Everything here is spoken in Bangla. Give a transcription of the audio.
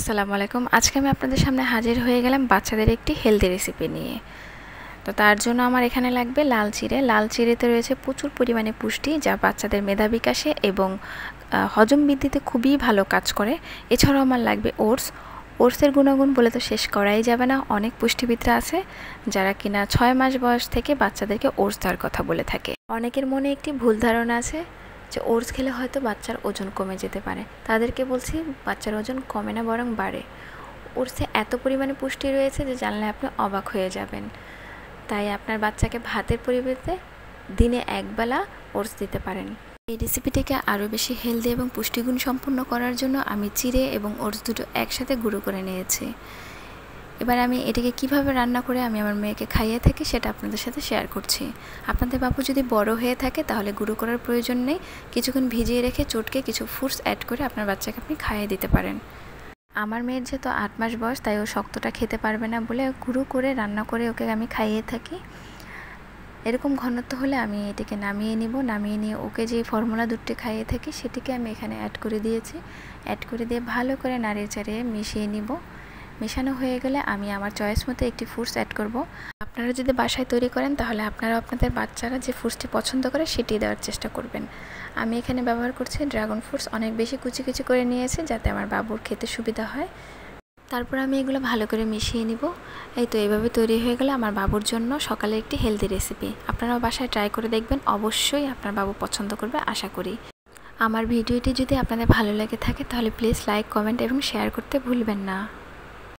আসসালামু আলাইকুম। আজকে আমি আপনাদের সামনে হাজির হয়ে গেলাম বাচ্চাদের একটি হেলদি রেসিপি নিয়ে। তো তার জন্য আমার এখানে লাগবে লাল চিড়ে। লাল চিড়েতে রয়েছে প্রচুর পরিমাণে পুষ্টি, যা বাচ্চাদের মেধা বিকাশে এবং হজম বৃদ্ধিতে খুবই ভালো কাজ করে। এছাড়াও আমার লাগবে ওটস। ওটসের গুণাগুণ বলে তো শেষ করাই যাবে না। অনেক পুষ্টিবিদরা আছে যারা কিনা 6 মাস বয়স থেকে বাচ্চাদেরকে ওটস দেওয়ার কথা বলে থাকে। অনেকের মনে একটি ভুল ধারণা আছে যে ওটস খেলে হয়তো বাচ্চার ওজন কমে যেতে পারে। তাদেরকে বলছি, বাচ্চার ওজন কমে না, বরং বাড়ে। ওটসে এত পরিমাণে পুষ্টি রয়েছে যে জানলে আপনি অবাক হয়ে যাবেন। তাই আপনার বাচ্চাকে ভাতের পরিবর্তে দিনে একবেলা ওটস দিতে পারেন। এই রেসিপিটিকে আরও বেশি হেলদি এবং পুষ্টিগুণ সম্পন্ন করার জন্য আমি চিড়ে এবং ওটস দুটো একসাথে গুঁড়ো করে নিয়েছি। এবার আমি এটাকে কিভাবে রান্না করে আমি আমার মেয়েকে খাইয়ে থাকি সেটা আপনাদের সাথে শেয়ার করছি। আপনাদের বাবু যদি বড় হয়ে থাকে তাহলে গুঁড়ো করার প্রয়োজন নেই। কিছুক্ষণ ভিজিয়ে রেখে চটকে কিছু ফ্রুটস অ্যাড করে আপনার বাচ্চাকে আপনি খাইয়ে দিতে পারেন। আমার মেয়ের যেহেতু 8 মাস বয়স, তাই ও শক্তটা খেতে পারবে না বলে গুঁড়ো করে রান্না করে ওকে আমি খাইয়ে থাকি। এরকম ঘনত্ব হলে আমি এটাকে নামিয়ে নিব। নামিয়ে নিয়ে ওকে যে ফর্মুলা দুধটি খাইয়ে থাকি সেটিকে আমি এখানে অ্যাড করে দিয়েছি। অ্যাড করে দিয়ে ভালো করে নাড়িয়ে চাড়িয়ে মিশিয়ে নিব। মেশানো হয়ে গেলে আমি আমার চয়েস মতো একটি ফ্রুটস অ্যাড করব। আপনারা যদি বাসায় তৈরি করেন তাহলে আপনারা আপনাদের বাচ্চারা যে ফ্রুটসটি পছন্দ করে সেটি দেওয়ার চেষ্টা করবেন। আমি এখানে ব্যবহার করছি ড্রাগন ফ্রুটস। অনেক বেশি কুচি কুচি করে নিয়েছি যাতে আমার বাবুর খেতে সুবিধা হয়। তারপর আমি এগুলো ভালো করে মিশিয়ে নিব। এই তো এইভাবে তৈরি হয়ে গেলে আমার বাবুর জন্য সকালে একটি হেলদি রেসিপি। আপনারাও বাসায় ট্রাই করে দেখবেন, অবশ্যই আপনার বাবু পছন্দ করবে আশা করি। আমার ভিডিওটি যদি আপনাদের ভালো লেগে থাকে তাহলে প্লিজ লাইক, কমেন্ট এবং শেয়ার করতে ভুলবেন না।